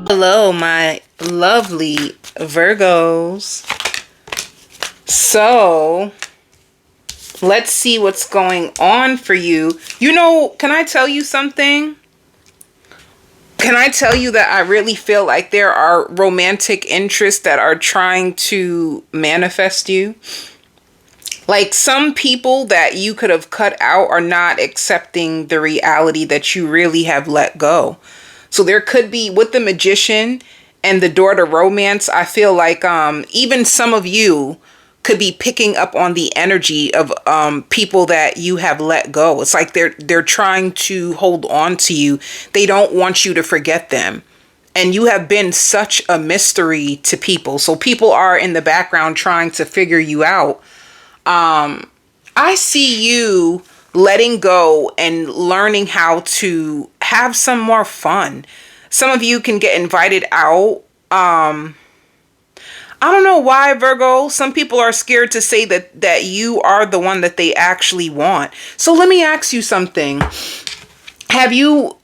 Hello, my lovely Virgos. So, let's see what's going on for you. You know, can I tell you something? Can I tell you that I really feel like there are romantic interests that are trying to manifest you? Like some people that you could have cut out are not accepting the reality that you really have let go. So there could be with the magician and the door to romance, I feel like even some of you could be picking up on the energy of people that you have let go. It's like they're trying to hold on to you. They don't want you to forget them. And you have been such a mystery to people. So people are in the background trying to figure you out. I see you letting go and learning how to have some more fun. Some of you can get invited out. I don't know why, Virgo. Some people are scared to say that you are the one that they actually want. So let me ask you something. Have you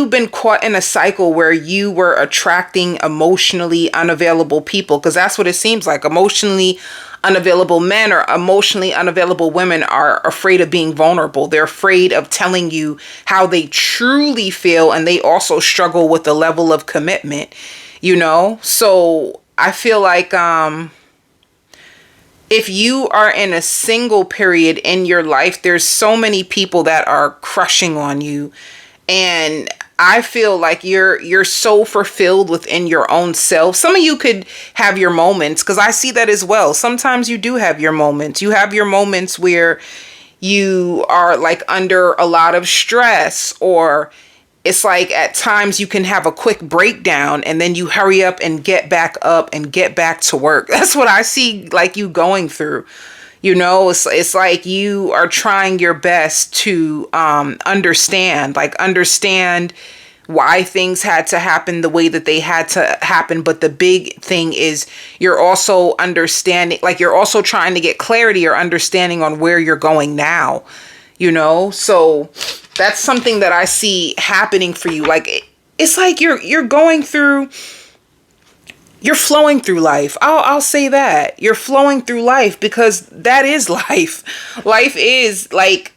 been caught in a cycle where you were attracting emotionally unavailable people? Because that's what it seems like. Emotionally unavailable men or emotionally unavailable women are afraid of being vulnerable. They're afraid of telling you how they truly feel, and they also struggle with the level of commitment, you know? So I feel like if you are in a single period in your life, there's so many people that are crushing on you. And I feel like you're so fulfilled within your own self. Some of you could have your moments, because I see that as well. Sometimes you do have your moments. You have your moments where you are like under a lot of stress, or it's like at times you can have a quick breakdown and then you hurry up and get back up and get back to work. That's what I see like you going through. You know, it's like you are trying your best to understand why things had to happen the way that they had to happen. But the big thing is you're also understanding, like you're also trying to get clarity or understanding on where you're going now, you know? So that's something that I see happening for you. Like it's like you're going through. You're flowing through life. I'll say that. You're flowing through life because that is life. Life is like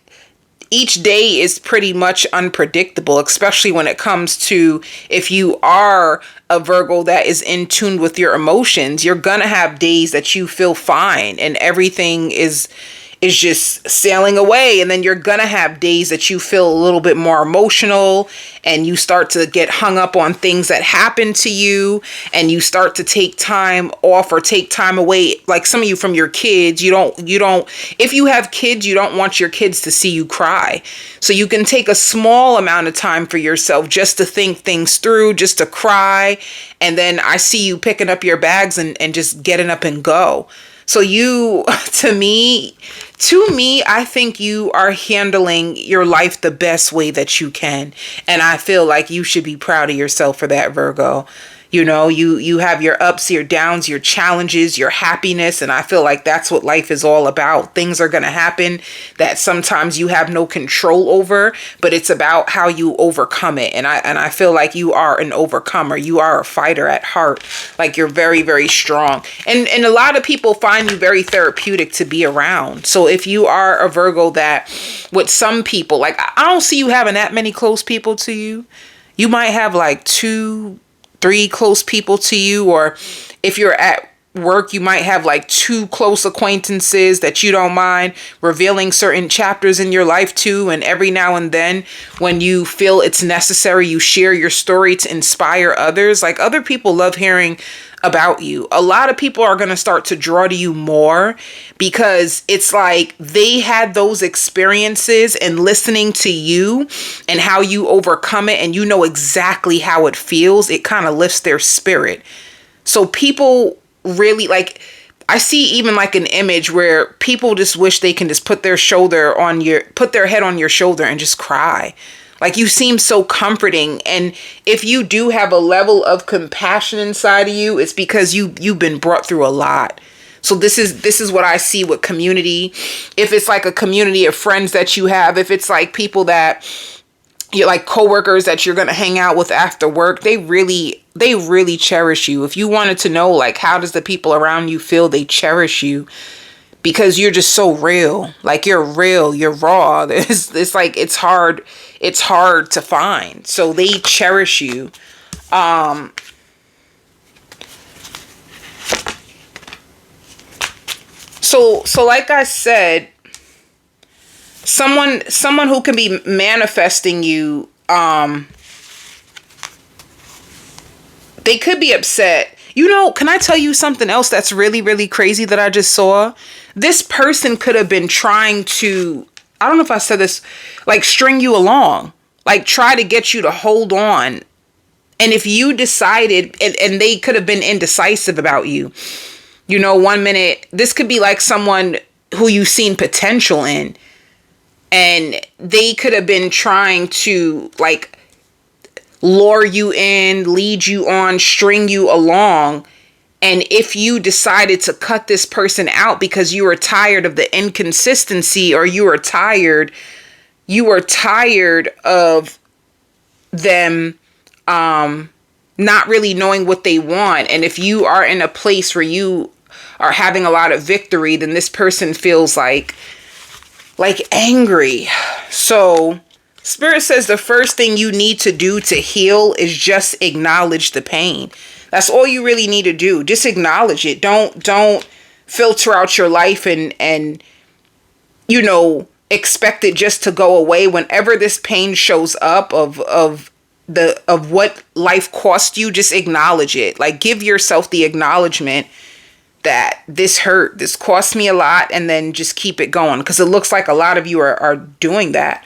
each day is pretty much unpredictable, especially when it comes to if you are a Virgo that is in tune with your emotions. You're going to have days that you feel fine and everything is just sailing away. And then you're going to have days that you feel a little bit more emotional and you start to get hung up on things that happen to you, and you start to take time off or take time away. Like some of you from your kids, you don't, if you have kids, you don't want your kids to see you cry. So you can take a small amount of time for yourself just to think things through, just to cry. And then I see you picking up your bags and just getting up and go. So you, to me, I think you are handling your life the best way that you can. And I feel like you should be proud of yourself for that, Virgo. You know, you have your ups, your downs, your challenges, your happiness. And I feel like that's what life is all about. Things are going to happen that sometimes you have no control over, but it's about how you overcome it. And I feel like you are an overcomer. You are a fighter at heart. Like you're very, very strong. And a lot of people find you very therapeutic to be around. So if you are a Virgo that with some people, like I don't see you having that many close people to you. You might have like 2-3 close people to you, or if you're at work, you might have like 2 close acquaintances that you don't mind revealing certain chapters in your life to. And every now and then when you feel it's necessary, you share your story to inspire others. Like other people love hearing about you. A lot of people are going to start to draw to you more because it's like they had those experiences, and listening to you and how you overcome it, and you know exactly how it feels, it kind of lifts their spirit. So people really like, I see even like an image where people just wish they can just put their head on your shoulder and just cry. Like you seem so comforting. And if you do have a level of compassion inside of you, it's because you've been brought through a lot. So this is what I see with community. If it's like a community of friends that you have, if it's like people that You're like coworkers that you're going to hang out with after work. They really cherish you. If you wanted to know, like, how does the people around you feel, they cherish you because you're just so real. Like, you're real, you're raw. It's like, it's hard to find. So they cherish you. So like I said, someone who can be manifesting you, they could be upset. You know, can I tell you something else that's really, really crazy that I just saw? This person could have been trying to, I don't know if I said this, like string you along, like try to get you to hold on. And if you decided, and they could have been indecisive about you, you know, 1 minute, this could be like someone who you've seen potential in, and they could have been trying to like lure you in, lead you on, string you along. And if you decided to cut this person out because you were tired of the inconsistency, or you were tired of them not really knowing what they want. And if you are in a place where you are having a lot of victory, then this person feels like angry. So Spirit says the first thing you need to do to heal is just acknowledge the pain. That's all you really need to do. Just acknowledge it. Don't filter out your life and you know, expect it just to go away. Whenever this pain shows up of what life cost you, just acknowledge it. Like, give yourself the acknowledgement that this hurt, this cost me a lot, and then just keep it going. Because it looks like a lot of you are doing that.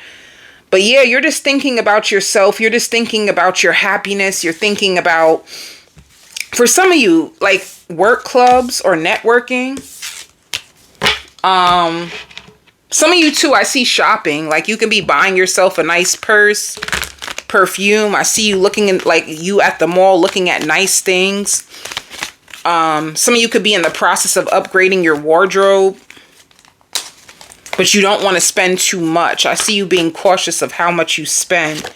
But yeah, you're just thinking about yourself. You're just thinking about your happiness. You're thinking about, for some of you, like work clubs or networking. Some of you too, I see shopping. Like, you can be buying yourself a nice purse, perfume. I see you looking in, like, you at the mall looking at nice things. Some of you could be in the process of upgrading your wardrobe, but you don't want to spend too much. I see you being cautious of how much you spend.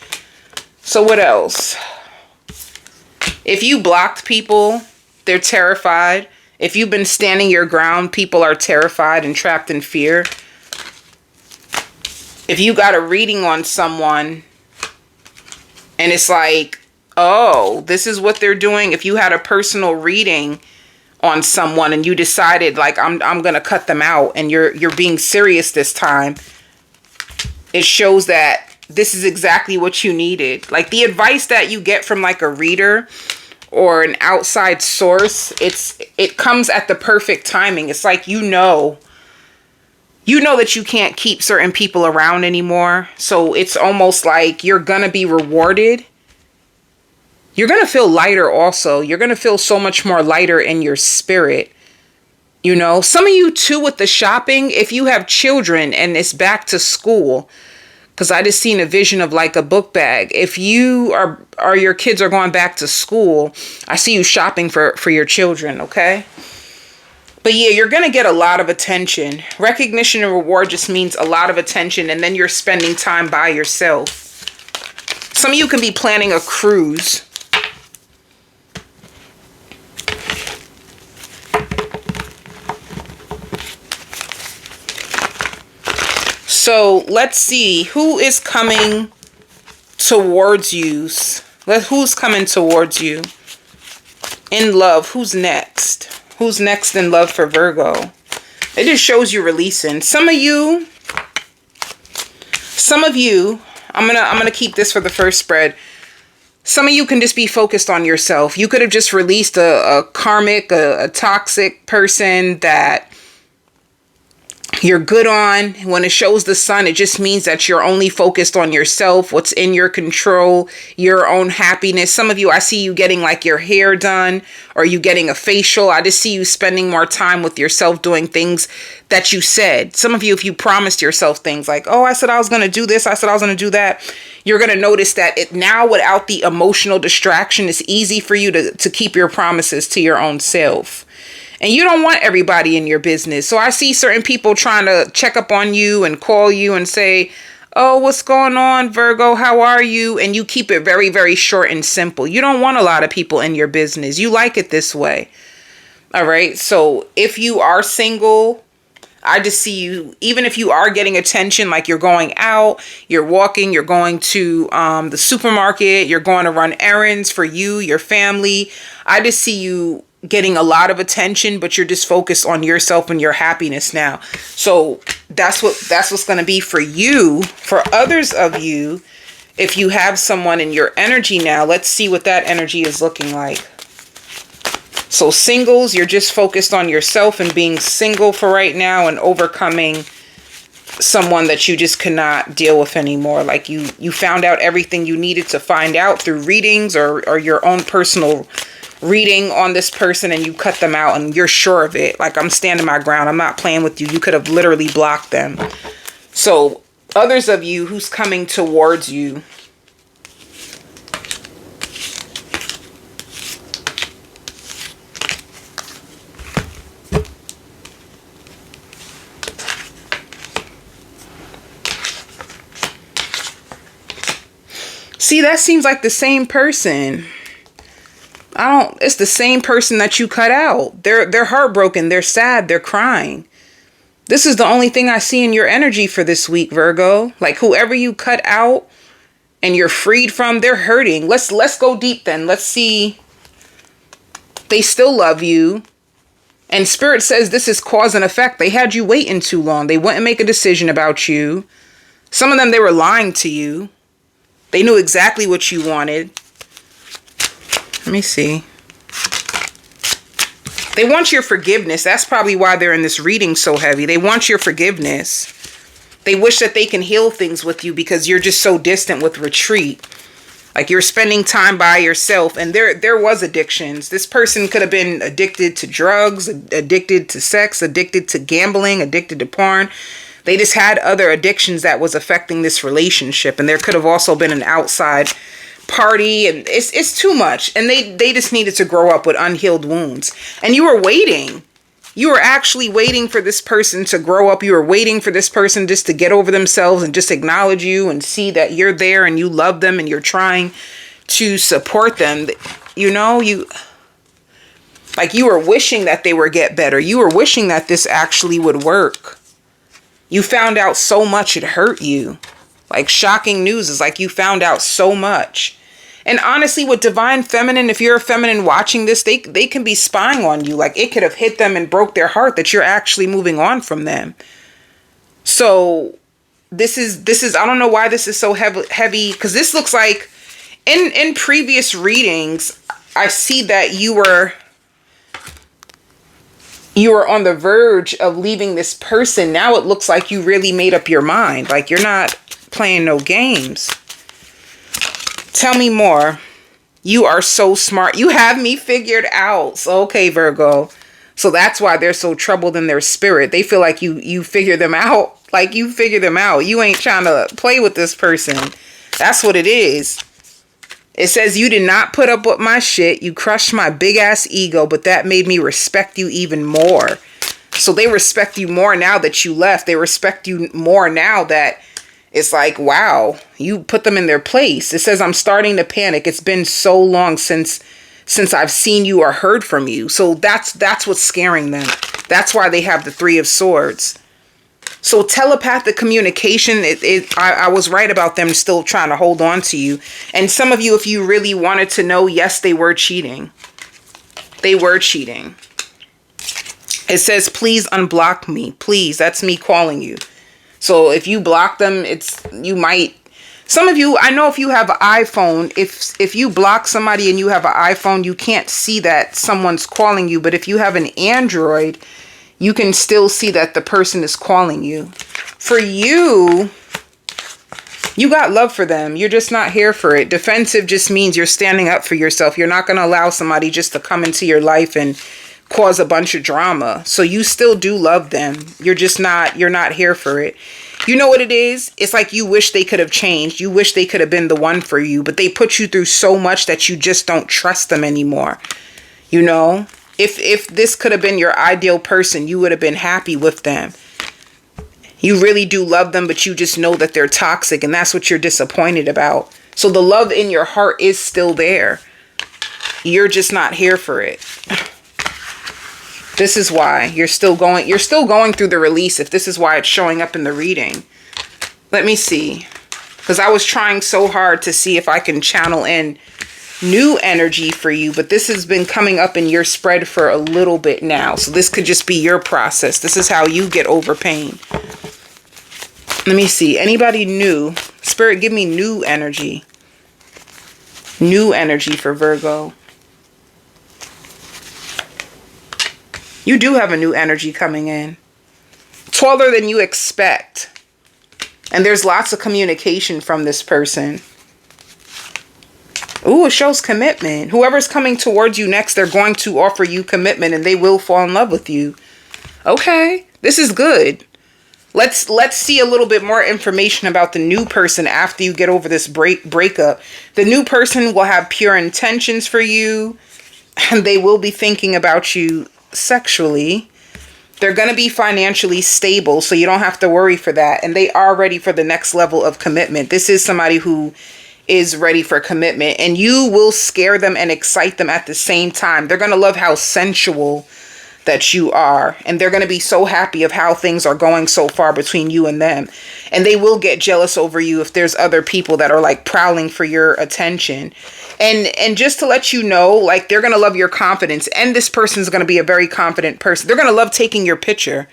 So what else? If you blocked people, they're terrified. If you've been standing your ground, people are terrified and trapped in fear. If you got a reading on someone and it's like, oh, this is what they're doing. If you had a personal reading on someone and you decided, like, I'm going to cut them out, and you're being serious this time, it shows that this is exactly what you needed. Like, the advice that you get from like a reader or an outside source, it comes at the perfect timing. It's like, you know that you can't keep certain people around anymore. So it's almost like you're going to be rewarded. You're going to feel lighter also. You're going to feel so much more lighter in your spirit. You know, some of you too with the shopping, if you have children and it's back to school, because I just seen a vision of like a book bag. If you are your kids are going back to school, I see you shopping for your children, okay? But yeah, you're going to get a lot of attention. Recognition and reward just means a lot of attention, and then you're spending time by yourself. Some of you can be planning a cruise. So let's see who is coming towards you. Who's coming towards you in love? Who's next? Who's next in love for Virgo? It just shows you releasing. Some of you, I'm gonna keep this for the first spread. Some of you can just be focused on yourself. You could have just released a karmic, a toxic person that you're good on. When it shows the sun, it just means that you're only focused on yourself, what's in your control, your own happiness. Some of you, I see you getting like your hair done, or you getting a facial. I just see you spending more time with yourself, doing things that you said. Some of you, if you promised yourself things like, oh, I said I was going to do this, I said I was going to do that, you're going to notice that it now, without the emotional distraction, it's easy for you to keep your promises to your own self. And you don't want everybody in your business. So I see certain people trying to check up on you and call you and say, Oh, what's going on, Virgo? How are you? And you keep it very, very short and simple. You don't want a lot of people in your business. You like it this way. All right. So if you are single, I just see you, even if you are getting attention, like you're going out, you're walking, you're going to the supermarket, you're going to run errands for you, your family. I just see you getting a lot of attention, but you're just focused on yourself and your happiness now. So that's what's going to be for you. For others of you, if you have someone in your energy now, let's see what that energy is looking like. So singles, you're just focused on yourself and being single for right now and overcoming someone that you just cannot deal with anymore. Like you found out everything you needed to find out through readings or your own personal reading on this person, and you cut them out and you're sure of it. Like, I'm standing my ground. I'm not playing with you. You could have literally blocked them. So others of you who's coming towards you, see, that seems like the same person. It's the same person that you cut out. They're heartbroken. They're sad. They're crying. This is the only thing I see in your energy for this week, Virgo. Like, whoever you cut out and you're freed from, they're hurting. Let's go deep then. Let's see. They still love you. And Spirit says this is cause and effect. They had you waiting too long. They wouldn't make a decision about you. Some of them, they were lying to you. They knew exactly what you wanted. Let me see. They want your forgiveness. That's probably why they're in this reading so heavy. They want your forgiveness. They wish that they can heal things with you because you're just so distant with retreat. Like, you're spending time by yourself, and there was addictions. This person could have been addicted to drugs, addicted to sex, addicted to gambling, addicted to porn. They just had other addictions that was affecting this relationship, and there could have also been an outside party, and it's too much, and they just needed to grow up with unhealed wounds. And you were waiting. You were actually waiting for this person to grow up. You were waiting for this person just to get over themselves and just acknowledge you and see that you're there and you love them and you're trying to support them. You know, you were wishing that they would get better. You were wishing that this actually would work. You found out so much it hurt you. Like, shocking news is like you found out so much. And honestly, with Divine Feminine, if you're a feminine watching this, they can be spying on you. Like, it could have hit them and broke their heart that you're actually moving on from them. So this is I don't know why this is so heavy, because this looks like in previous readings, I see that you were on the verge of leaving this person. Now it looks like you really made up your mind. Like, you're not playing no games. Tell me more. You are so smart. You have me figured out. So, okay, Virgo. So that's why they're so troubled in their spirit. They feel like you figure them out. Like, you figure them out. You ain't trying to play with this person. That's what it is. It says, you did not put up with my shit. You crushed my big ass ego, but that made me respect you even more. So they respect you more now that you left. They respect you more now that it's like, wow, you put them in their place. It says, I'm starting to panic. It's been so long since I've seen you or heard from you. So that's what's scaring them. That's why they have the Three of Swords. So telepathic communication, I was right about them still trying to hold on to you. And some of you, if you really wanted to know, yes, they were cheating. They were cheating. It says, please unblock me. Please, that's me calling you. So if you block them, some of you, I know if you have an iPhone, if you block somebody and you have an iPhone, you can't see that someone's calling you. But if you have an Android, you can still see that the person is calling you. For you, you got love for them. You're just not here for it. Defensive just means you're standing up for yourself. You're not going to allow somebody just to come into your life and cause a bunch of drama. So you still do love them. You're not here for it. You know what it is? It's like you wish they could have changed. You wish they could have been the one for you, but they put you through so much that you just don't trust them anymore. You know, if this could have been your ideal person, you would have been happy with them. You really do love them, but you just know that they're toxic, and that's what you're disappointed about. So the love in your heart is still there. You're just not here for it. This is why you're still going through the release, if this is why it's showing up in the reading. Let me see. Because I was trying so hard to see if I can channel in new energy for you, but this has been coming up in your spread for a little bit now. So this could just be your process. This is how you get over pain. Let me see. Anybody new? Spirit, give me new energy. New energy for Virgo. You do have a new energy coming in. Taller than you expect. And there's lots of communication from this person. Ooh, it shows commitment. Whoever's coming towards you next, they're going to offer you commitment and they will fall in love with you. Okay, this is good. Let's see a little bit more information about the new person after you get over this breakup. The new person will have pure intentions for you, and they will be thinking about you sexually. They're going to be financially stable, so you don't have to worry for that. And they are ready for the next level of commitment. This is somebody who is ready for commitment, and you will scare them and excite them at the same time. They're going to love how sensual that you are, and they're going to be so happy of how things are going so far between you and them. And they will get jealous over you if there's other people that are like prowling for your attention. And just to let you know, like, they're going to love your confidence, and this person's going to be a very confident person. They're going to love taking your picture.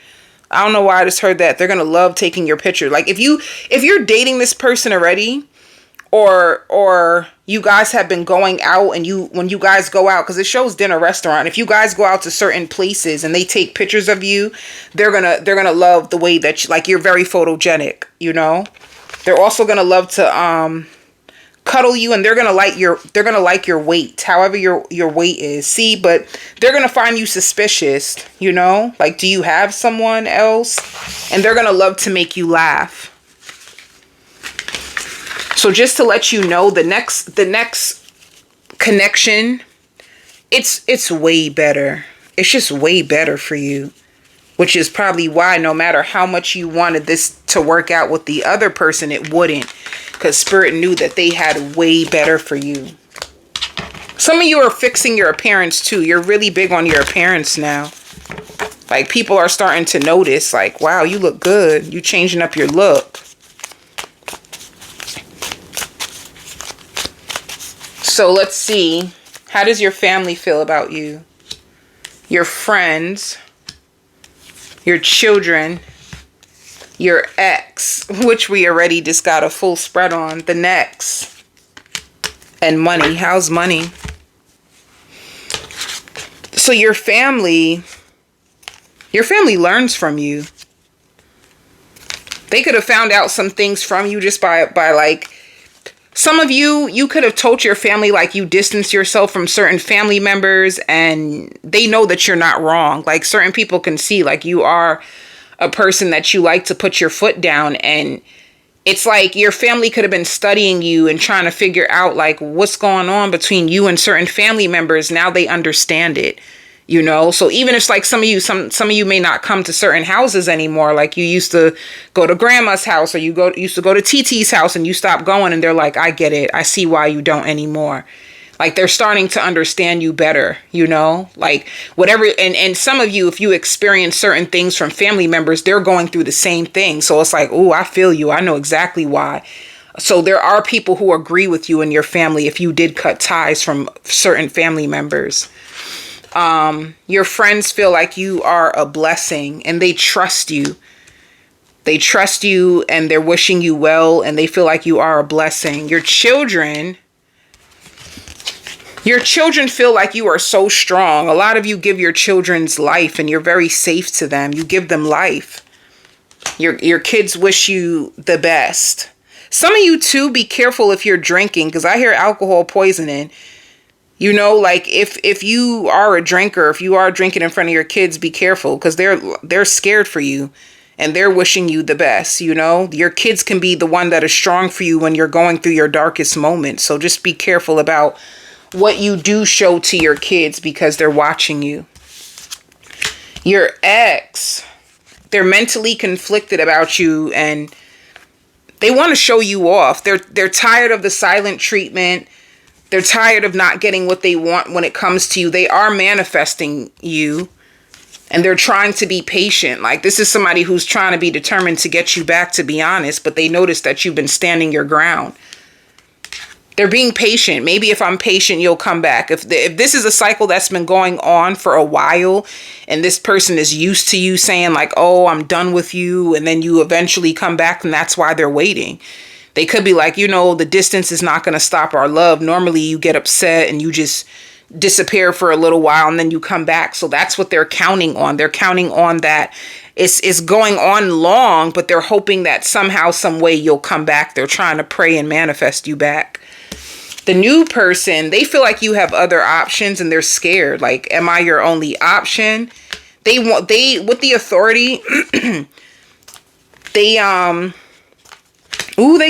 I don't know why I just heard that. They're going to love taking your picture. Like, if you're dating this person already, or you guys have been going out, and when you guys go out, because it shows dinner restaurant, if you guys go out to certain places and they take pictures of you, they're gonna love the way that you're very photogenic, you know. They're also gonna love to cuddle you, and they're gonna like your weight, however your weight is. See, but they're gonna find you suspicious, you know, like, do you have someone else? And they're gonna love to make you laugh. So just to let you know, the next connection, it's way better. It's just way better for you, which is probably why no matter how much you wanted this to work out with the other person, it wouldn't, because Spirit knew that they had way better for you. Some of you are fixing your appearance too. You're really big on your appearance now. Like, people are starting to notice, like, wow, you look good. You changing up your look. So let's see. How does your family feel about you? Your friends, your children, your ex, which we already just got a full spread on, the next, and money. How's money? So your family learns from you. They could have found out some things from you just by like, some of you could have told your family, like, you distance yourself from certain family members, and they know that you're not wrong. Like, certain people can see, like, you are a person that you like to put your foot down, and it's like your family could have been studying you and trying to figure out, like, what's going on between you and certain family members. Now they understand it. You know, so even if, like, some of you may not come to certain houses anymore, like you used to go to grandma's house, or used to go to TT's house, and you stopped going, and they're like, I get it. I see why you don't anymore. Like, they're starting to understand you better, you know, like, whatever. And some of you, if you experience certain things from family members, they're going through the same thing. So it's like, oh, I feel you. I know exactly why. So there are people who agree with you in your family if you did cut ties from certain family members. Your friends feel like you are a blessing, and they trust you. They trust you, and they're wishing you well, and they feel like you are a blessing. Your children feel like you are so strong. A lot of you give your children's life, and you're very safe to them. You give them life. Your kids wish you the best. Some of you too, be careful if you're drinking, because I hear alcohol poisoning. You know, like, if you are a drinker, if you are drinking in front of your kids, be careful, because they're scared for you, and they're wishing you the best. You know, your kids can be the one that is strong for you when you're going through your darkest moments. So just be careful about what you do show to your kids, because they're watching you. Your ex, They're mentally conflicted about you, and they want to show you off. They're tired of the silent treatment. They're tired of not getting what they want when it comes to you. They are manifesting you, and they're trying to be patient. Like, this is somebody who's trying to be determined to get you back, to be honest, but they notice that you've been standing your ground. They're being patient. Maybe if I'm patient, you'll come back. If this is a cycle that's been going on for a while, and this person is used to you saying like, oh, I'm done with you, and then you eventually come back, and that's why they're waiting. They could be like, the distance is not going to stop our love. Normally you get upset and you just disappear for a little while, and then you come back. So that's what they're counting on. They're counting on that it's going on long, but they're hoping that somehow, some way you'll come back. They're trying to pray and manifest you back. The new person, they feel like you have other options, and they're scared. Like, am I your only option? They with the authority, they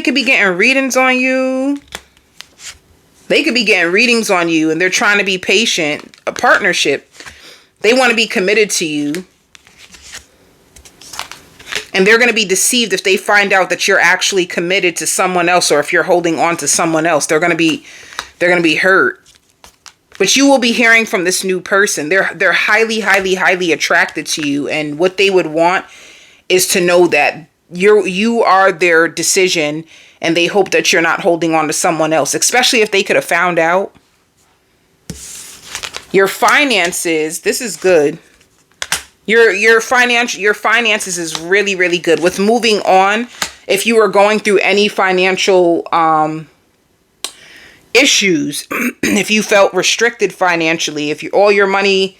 could be getting readings on you. They could be getting readings on you, and they're trying to be patient. A partnership. They want to be committed to you. And they're going to be deceived if they find out that you're actually committed to someone else, or if you're holding on to someone else. They're going to be hurt. But you will be hearing from this new person. They're highly, highly, highly attracted to you, and what they would want is to know that you are their decision, and they hope that you're not holding on to someone else, especially if they could have found out. Your finances, this is good. Your finances is really, really good. With moving on, if you were going through any financial issues, if you felt restricted financially, if all your money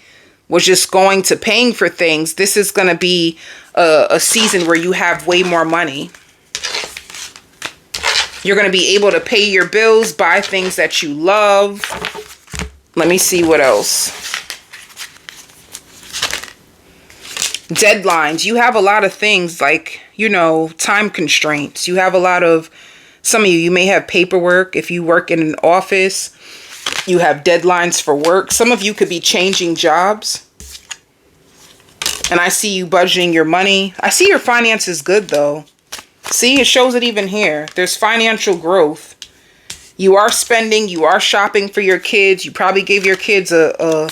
was just going to paying for things, this is going to be a season where you have way more money. You're going to be able to pay your bills, buy things that you love. Let me see what else. Deadlines. You have a lot of things like, time constraints. You have a lot of, some of you may have paperwork. If you work in an office, you have deadlines for work. Some of you could be changing jobs. And I see you budgeting your money. I see your finances good though. See, it shows it even here. There's financial growth. You are spending, you are shopping for your kids. You probably gave your kids a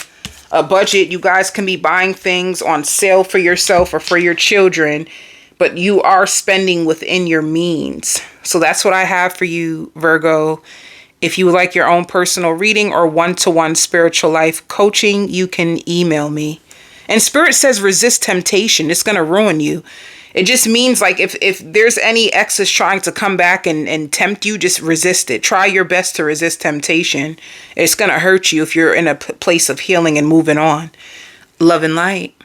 budget. You guys can be buying things on sale for yourself or for your children, but you are spending within your means. So that's what I have for you, Virgo. If you would like your own personal reading or one-to-one spiritual life coaching, you can email me. And Spirit says resist temptation. It's going to ruin you. It just means like if there's any exes trying to come back and tempt you, just resist it. Try your best to resist temptation. It's going to hurt you if you're in a place of healing and moving on. Love and light.